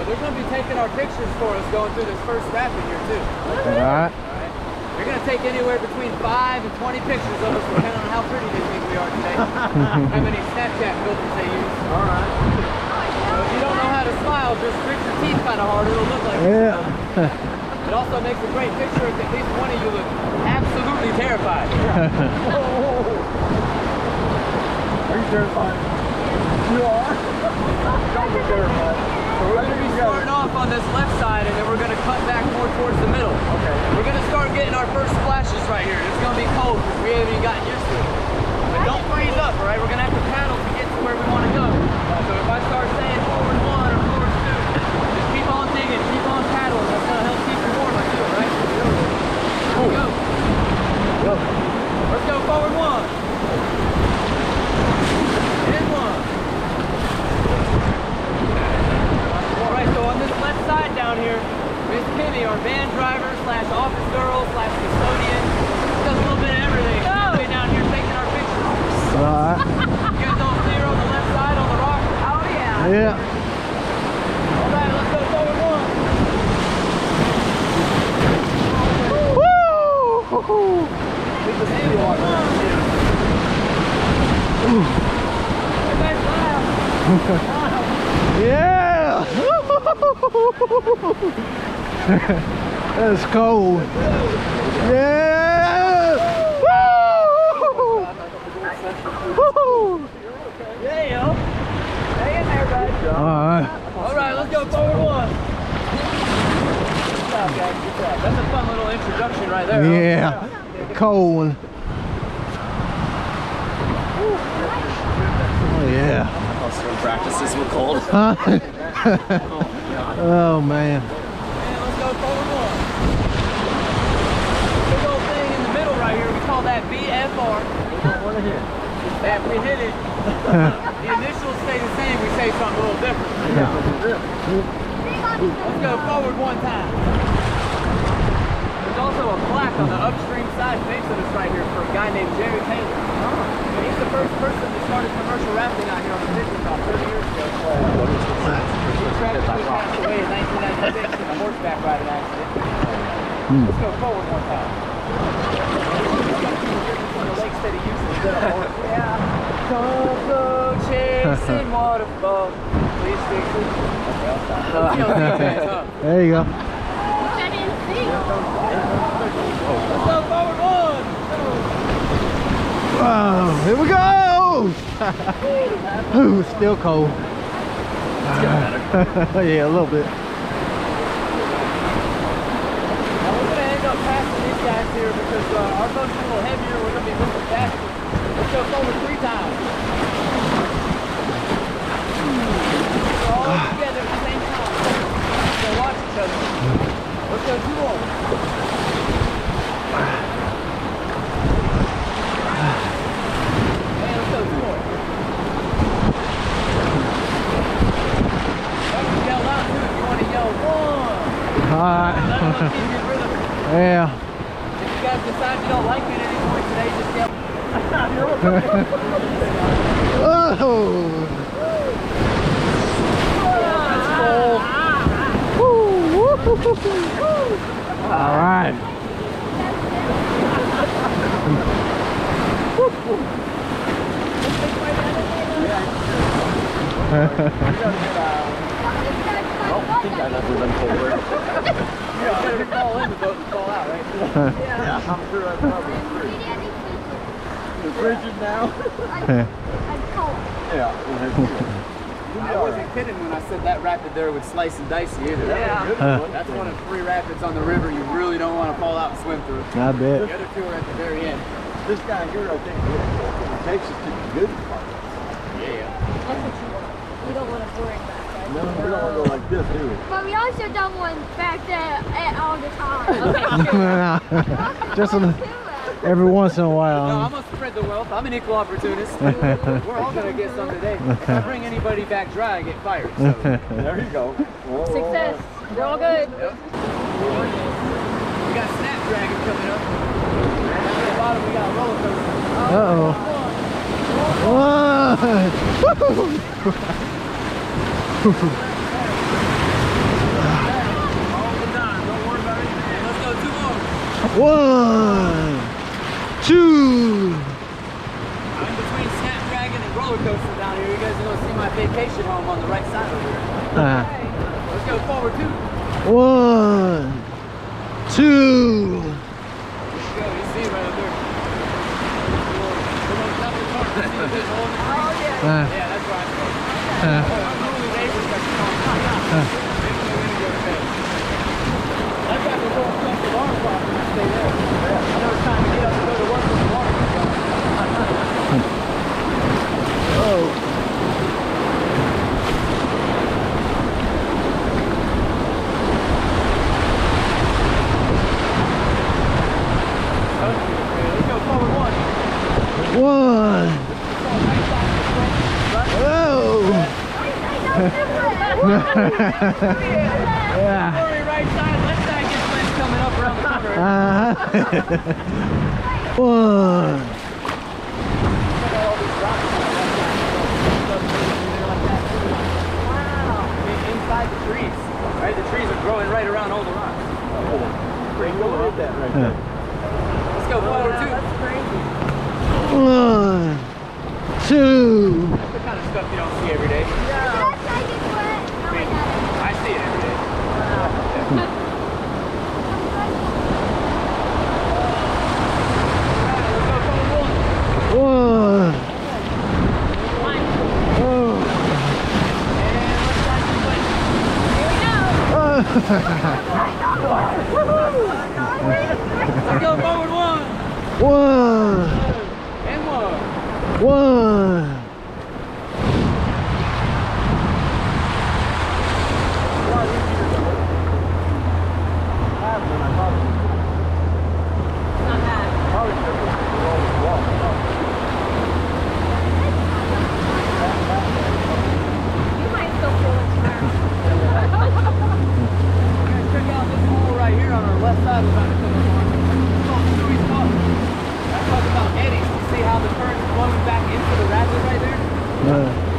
they're going to be taking our pictures for us going through this first rapid here too. Alright. They're going to take anywhere between 5 and 20 pictures of us, depending on how pretty they think we are today. How many Snapchat filters they use. Alright. So if you don't know how to smile, just grit your teeth kind of hard. It'll look like it also makes a great picture if at least one of you look absolutely terrified. Are you terrified? You are? Don't be terrified. So we're going to be starting off on this left side, and then we're going to cut back more towards the middle. Okay. We're going to start getting our first splashes right here. It's going to be cold because we haven't even gotten used to it. But don't freeze up, all right? We're going to have to paddle to get to where we want to go. So if I start saying forward 1 or forward 2, just keep on digging, keep on paddling. That's going to help keep you warm, I feel, right? Let's go. Let's go forward 1. And 1. Alright, so on this left side down here, Miss Kimmy, our van driver slash office girl slash custodian, does a little bit of everything. She's way down here taking our pictures. Alright. You guys all clear on the left side on the rock? Oh yeah. Yeah. Alright, let's go forward 1. Woo! Yeah! That's cold. Yeah! Woo! Woo! Yeah, yo. Hang in there, bud. Alright. Alright, let's go forward 1. Good job, guys. Good job. That's a fun little introduction right there. Yeah. Cold. Oh yeah. Swim practices were cold. Oh man. And let's go forward 1. Big old thing in the middle right here, we call that BFR. If we hit it, the initials stay the same, we say something a little different. Let's go forward 1 time. There's also a plaque on the upstream side facing us right here for a guy named Jerry Taylor. He's the first person that started commercial rafting out here on the Pigeon about 30 years ago. He tragically passed away in 1996 in a horseback riding accident. Let's go forward 1 time. On the lakes that he used to do. Yeah. Come go chasing waterfall. Please fix it. Okay, I'll stop. There you go. I didn't see. Let's go forward 1. Oh, here we go! Ooh, it's still cold. Yeah, a little bit. Now we're going to end up passing these guys here because our boat's a little heavier. We're going to be moving faster. Let's go forward 3 times. We're all together at the same time. So watch each other. Let's go 2 more. And let's go 2 more. Yell out too if you want to yell 1. Alright. That'll keep your rhythm. Yeah. If you guys decide you don't like it at any point today, just yell. Oh! That's cold. Alright. I think I never been colder. Yeah, better fall in the boat and fall out, right? Yeah, I'm sure I probably free. It's frigid now. I'm cold. Yeah. I wasn't kidding when I said that rapid there would slice and dice you either. Yeah. That's one of 3 rapids on the river you really don't want to fall out and swim through. I bet. The other 2 are at the very end. This guy here, I think, takes us to the good part. Yeah. That's what you want. We don't want to bring back that. No, we don't want to go like this, do we? But we also don't want back there all the time. Just every once in a No, while. I'm going to spread the wealth. I'm an equal opportunist. We're all going to get some today. If I bring anybody back dry, I get fired. So. There you go. Well, Success. We're all good. Yep. We got Snapdragon coming up. And at the bottom, we got a roller coaster. Uh-oh. What? 1, 2. I'm in between Snapdragon and roller coaster down here. You guys are gonna see my vacation home on the right side over here. Let's go forward 2. 1, 2. Let's go. You see right up there. Yeah, that's right. Unruly neighbors that you don't see. I've got to go across the water park and stay there. I know it's time to get up and go to work with the water. Oh. Let's go forward 1. 1. Yeah. Sorry, right side, left side gets less coming up around the corner. 1. Inside the trees, right? The trees are growing right around all the rocks. Pretty cool. Look at that right there. Let's go forward 2. That's crazy. 1, 2. That's the kind of stuff you don't see every day. I see it every day. Let's go forward 1. 1. Oh. Let's go forward 1. 1. And 1. 1.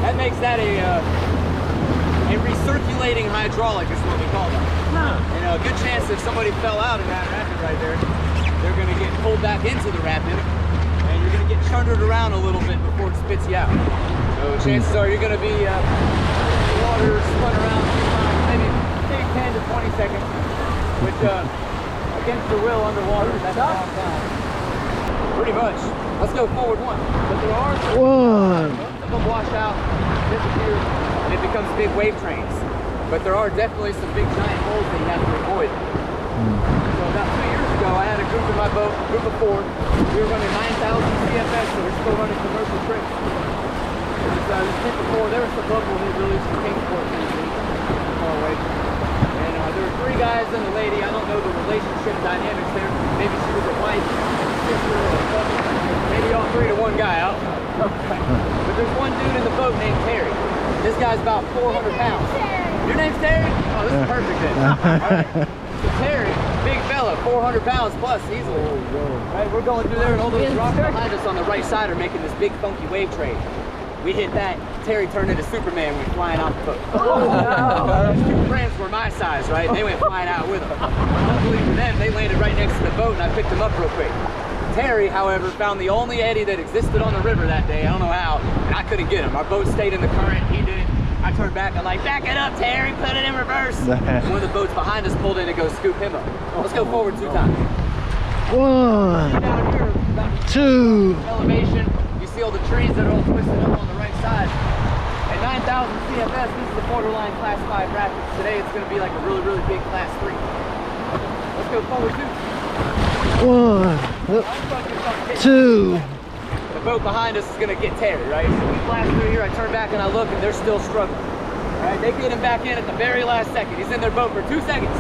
That makes that a recirculating hydraulic is what we call that. And a good chance if somebody fell out in that rapid right there, they're going to get pulled back into the rapid, and you're going to get churned around a little bit before it spits you out. So chances are you're going to be water spun around maybe 10 to 20 seconds, which against your will underwater, that's a long time. Pretty much. Let's go forward 1. But there are 1. most of them wash out, disappear, and it becomes big wave trains. But there are definitely some big giant holes that you have to avoid. So about 2 years ago, I had a group in my boat, a group of 4. We were running 9,000 CFS, so we're still running commercial trips. This trip before, there was some local who released from Kingsport, Tennessee, far away. And there were 3 guys and a lady. I don't know the relationship dynamics there. Maybe she was a wife, sister, or a cousin. Maybe all 3 to 1 guy. I don't know. But there's one dude in the boat named Terry. This guy's about 400 pounds. Your name's Terry? Oh, this is perfect then. All right. So Terry, big fella, 400 pounds plus easily. Right, we're going through there and all those rocks behind us on the right side are making this big funky wave train. We hit that, Terry turned into Superman, went flying out the boat. Oh, no. His 2 friends were my size, right? They went flying out with him. Luckily for them, they landed right next to the boat and I picked them up real quick. Terry, however, found the only eddy that existed on the river that day. I don't know how, and I couldn't get him. Our boat stayed in the current, he didn't. I turned back, I'm like, back it up, Terry, put it in reverse. One of the boats behind us pulled in to go scoop him up. Let's go forward 2 times. 1, Down here, about 2. elevation, you see all the trees that are all twisted up on the right side. At 9,000 CFS, this is the borderline class 5 rapids. Today it's going to be like a really, really big class 3. Let's go forward 2. 1, 2. The boat behind us is going to get Terry, right? So we blast through here, I turn back and I look and they're still struggling. All right, they get him back in at the very last second. He's in their boat for 2 seconds.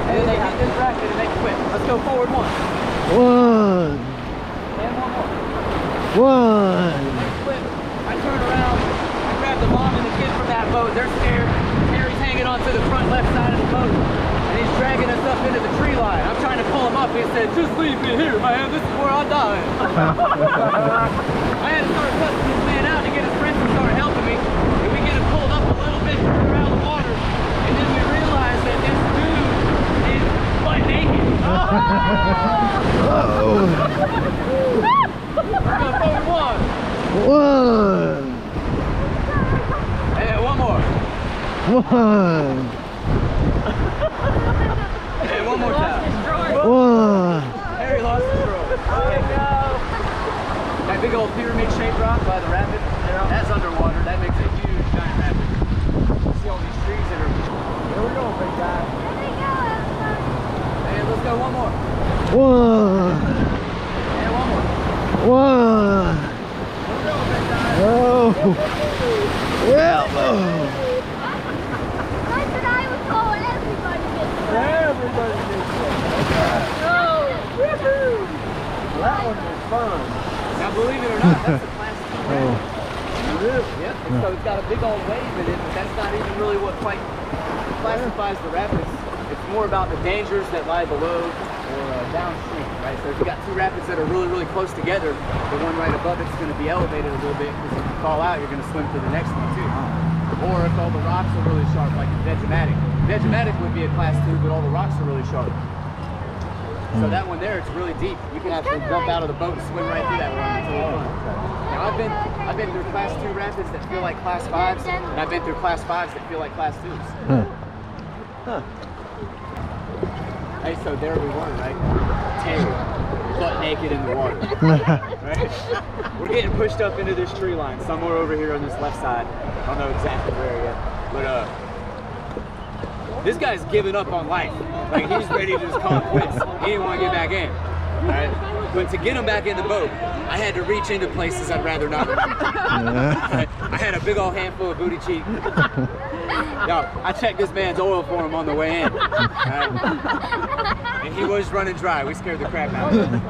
And then they hit this bracket and they quit. Let's go forward 1. 1. And 1 more. 1. Next flip, I turn around, I grab the mom and the kid from that boat. They're scared. Terry's hanging onto the front left side of the boat. And he's dragging us up into the tree line. I'm trying to pull him up. He said, just leave me here, man. This is where I die. I had to start cutting this man out to get his friends to start helping me. And we get him pulled up a little bit further out of the water. And then we realize that this dude is butt naked. One. And one more time. One. Harry lost his rope. That big old pyramid-shaped rock by the rapid, that's underwater. That makes a huge giant rapid. You see all these trees that are... Here we go, big guy. And let's go one more. One. And one more. One. Here we go, big guy. Oh. Yeah. That's what I was told. Everybody gets that. Everybody needs it. Oh, woohoo! That one was fun. Now, believe it or not, that's a class 2 Oh. rapid. Yep. And so it's got a big old wave in it, but that's not even really what quite classifies the rapids. It's more about the dangers that lie below or downstream, right? So if you got two rapids that are really, really close together, the one right above it's going to be elevated a little bit because if you fall out, you're going to swim to the next one too. Or if all the rocks are really sharp, like Vegematic. Vegematic would be a class 2, but all the rocks are really sharp. So that one there, it's really deep. You can actually jump out of the boat and swim right through that one. It's really fun. Now I've been through class 2 rapids that feel like class 5s, and I've been through class 5s that feel like class 2s. Hey, so there we were, right? Terry, butt naked in the water. Right? We're getting pushed up into this tree line somewhere over here on this left side. I don't know exactly where yet, but this guy's giving up on life. Like he's ready to just call it quits. He didn't want to get back in. Right? But to get him back in the boat, I had to reach into places I'd rather not. Right? I had a big old handful of booty cheek. Yo, I checked this man's oil for him on the way in. Right? And he was running dry. We scared the crap out of him.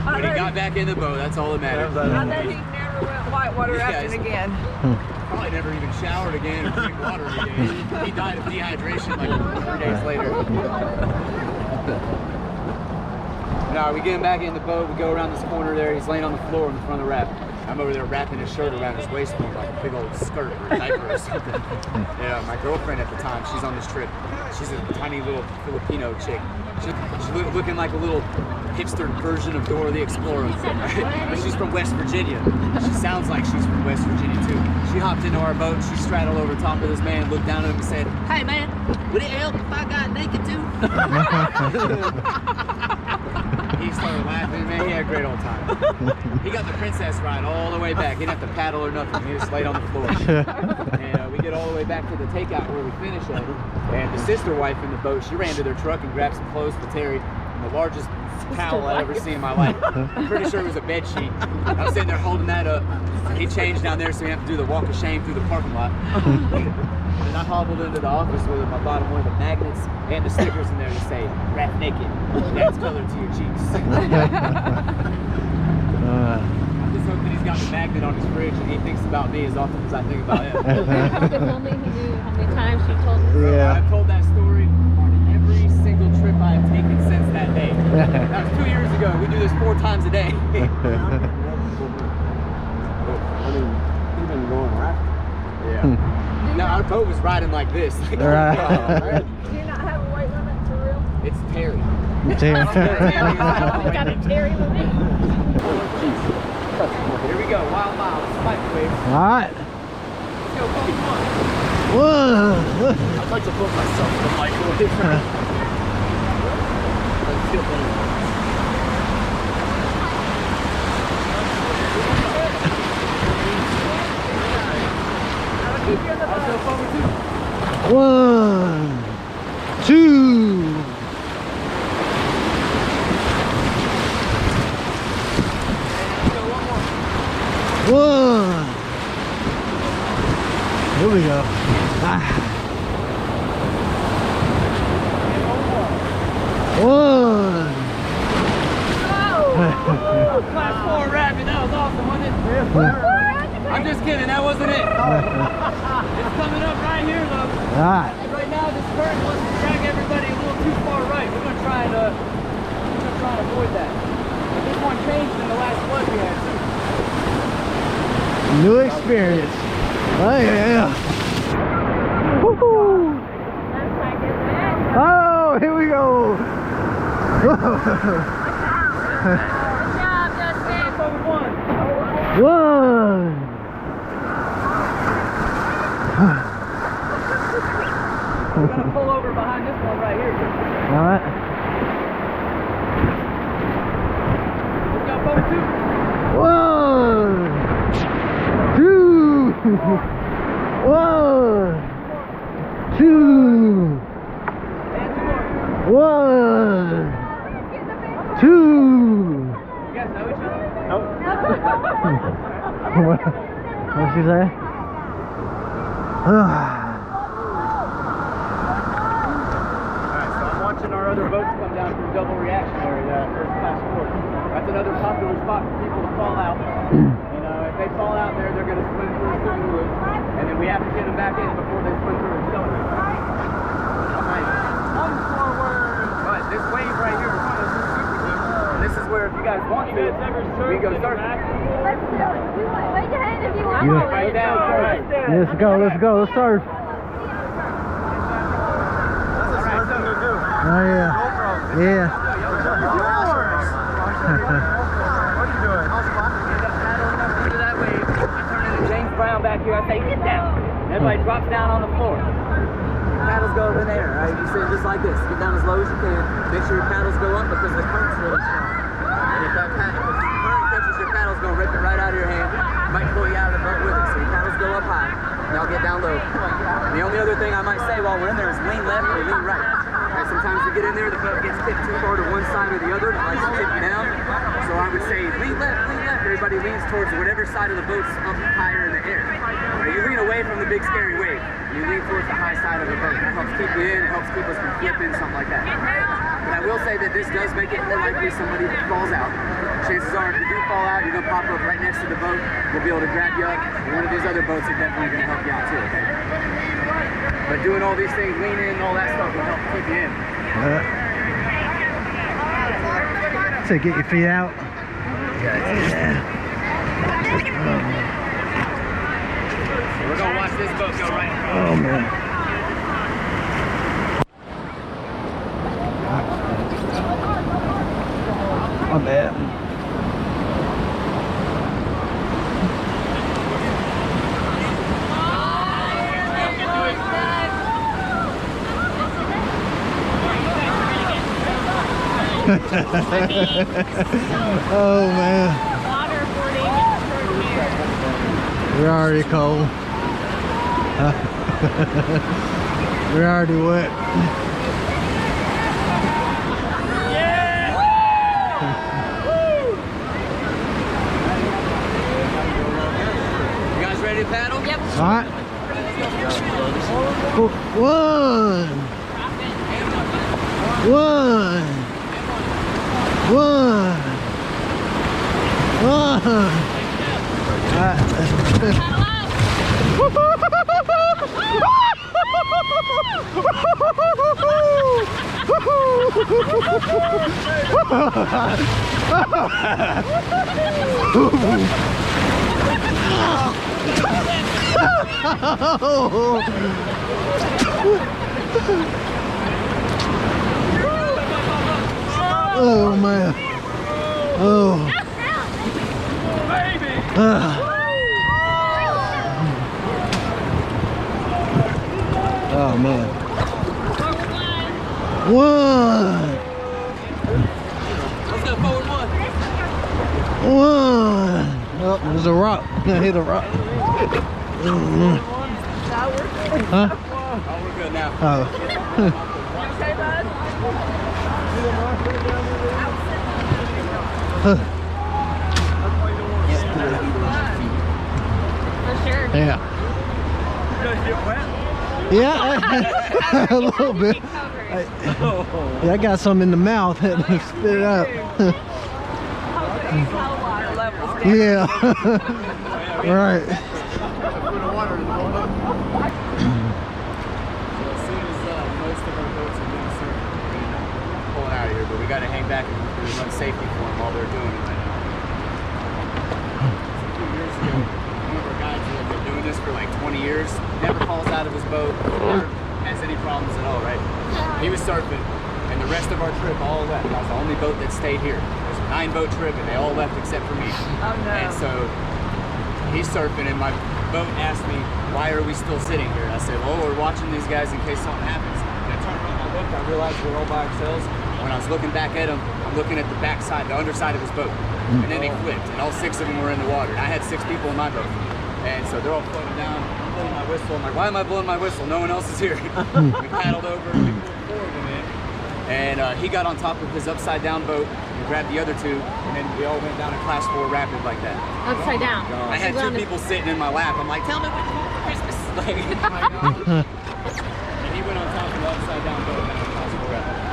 But he got back in the boat. That's all that matters. I bet he never went whitewater rafting again. Probably never even showered again or drank water again. He died of dehydration like 3 days later. No, we get him back in the boat. We go around this corner there. He's laying on the floor in the front of the raft. I'm over there wrapping his shirt around his waistband like a big old skirt or a diaper or something. Yeah, my girlfriend at the time, she's on this trip. She's a tiny little Filipino chick. She's looking like a little hipster version of Dora the Explorer. But she's from West Virginia. She sounds like she's from West Virginia too. She hopped into our boat, she straddled over top of this man, looked down at him and said, "Hey man, would it help if I got naked too?" He started laughing, man. He had a great old time. He got the princess ride all the way back. He didn't have to paddle or nothing. He just laid on the floor. And we get all the way back to the takeout where we finish at. And the sister wife in the boat, she ran to their truck and grabbed some clothes for Terry. And the largest towel I've ever seen in my life. I'm pretty sure it was a bed sheet. I was sitting there holding that up. He changed down there so we have to do the walk of shame through the parking lot. And I hobbled into the office with him. I bought him one of the magnets and the stickers in there to say, "Raft naked. That's color to your cheeks." I'm just hoping he's got the magnet on his fridge and he thinks about me as often as I think about him. If only he knew how many times she told us. Yeah. I've told that story on every single trip I have taken since that day. That was 2 years ago. We do this 4 times a day. I mean, even going rafting. Yeah. No, our boat was riding like this. Like, Right. Do you not have a weight limit for real? It's Terry. Terry. Got a Terry with me. Here we go. Wild miles. Spike waves. All right. Let's go. Come on. Whoa. I'd like to put myself in the microwave. Let's get one. Let's go forward too. 1, 2. Let's go one more. 1. Here we go. Ah. 1. Class 4 rapid. That was awesome, wasn't it? I'm just kidding. That wasn't it. It's coming up right here, though. All right. Right now, this current wants to drag everybody a little too far right. We're gonna try and avoid that. But this one changed in the last flood we had too. New experience. Oh yeah. Woo-hoo. Oh, here we go. Good job, Justin. Forward one. 1, We're gonna pull over behind this one right here. All right. Let's go boat 2. 1, 2. 1, 2. And 2 more. 1, 2. You guys know each other? Nope. What'd she say? Alright, so I'm watching our other boats come down through double reaction area, that first class port. That's another popular spot for people to fall out. You know, if they fall out there, they're going to swim through the super loop, and then we have to get them back in before they swim through and accelerate. One forward! Right, this wave right here is kind of super loop. This is where, if you guys want to, we go start. Let's do it. Wave your hand if you want. Yeah. Right down, right. Let's go, let's go, let's surf. Oh yeah. Yeah. That wave. I turn into James Brown back here. I say, get down. And everybody drops down on the floor. Your paddles go over there, right? You sit just like this. Get down as low as you can. Make sure your paddles go up because the current's really strong. And if the current catches your paddles, going to rip it right out of your hand. It might pull you out of the boat with it. So your paddles go up high. Now get down low. And the only other thing I might say while we're in there is lean left or lean right. Right, sometimes we get in there, the boat gets tipped too far to one side or the other, and it likes to tip you down. So I would say lean left, lean left. Everybody leans towards whatever side of the boat's up higher in the air. Right, you lean away from the big scary wave. And you lean towards the high side of the boat. That helps keep you in, it helps keep us from flipping, something like that. But I will say that this does make it more likely somebody falls out. Chances are, if you do fall out, you're going to pop up right next to the boat. We'll be able to grab you up. And one of these other boats are definitely going to help you out too, okay? But doing all these things, leaning and all that stuff will help keep you in. So get your feet out. Yeah. So we're going to watch this boat go right in front. Oh man. My bad. Oh man. Waterboarding. We're already cold. We're already wet. You guys ready to paddle? Yep. All right. 1, 1, Oh man. Oh. Oh man. 1. Let's go forward 1. 1. Oh, there's a rock. I hit a rock. Huh? Oh, we're good now. Oh. Okay, bud? For sure. Yeah. You guys get wet? Yeah, a little bit. Yeah, I got some in the mouth. Had to spit it out. Yeah. Right. As soon as most of our boats are doing surf, we're going to pull it out of here, but we got to hang back and run safety for them while they're doing it right now. So 2 years ago, one of our guys who had been doing this for like 20 years, never falls out of his boat, never has any problems at all, right? He was surfing, and the rest of our trip all left. I was the only boat that stayed here. It was a 9-boat trip, and they all left except for me. Oh no. And so he's surfing, and my boat asked me, why are we still sitting here? I said, well, we're watching these guys in case something happens. And I turned around and I looked, I realized we're all by ourselves. When I was looking back at him, I'm looking at the back side, the underside of his boat. And then they flipped, and all 6 of them were in the water. And I had 6 people in my boat. And so they're all floating down. I'm blowing my whistle. I'm like, why am I blowing my whistle? No one else is here. We paddled over, we pulled 4 of them in. And he got on top of his upside down boat and grabbed the other 2. And then we all went down a class 4 rapid like that. Upside down. I had 2 people sitting in my lap. I'm like, tell me what you want for Christmas. Like, and he went on top of the upside down boat down a class 4 rapid.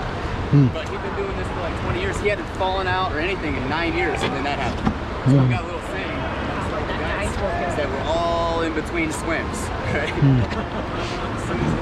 But he'd been doing this for like 20 years. He hadn't fallen out or anything in 9 years, and then that happened. So we got a little saying, just like the guys, is that we're all in between swims, right? As soon as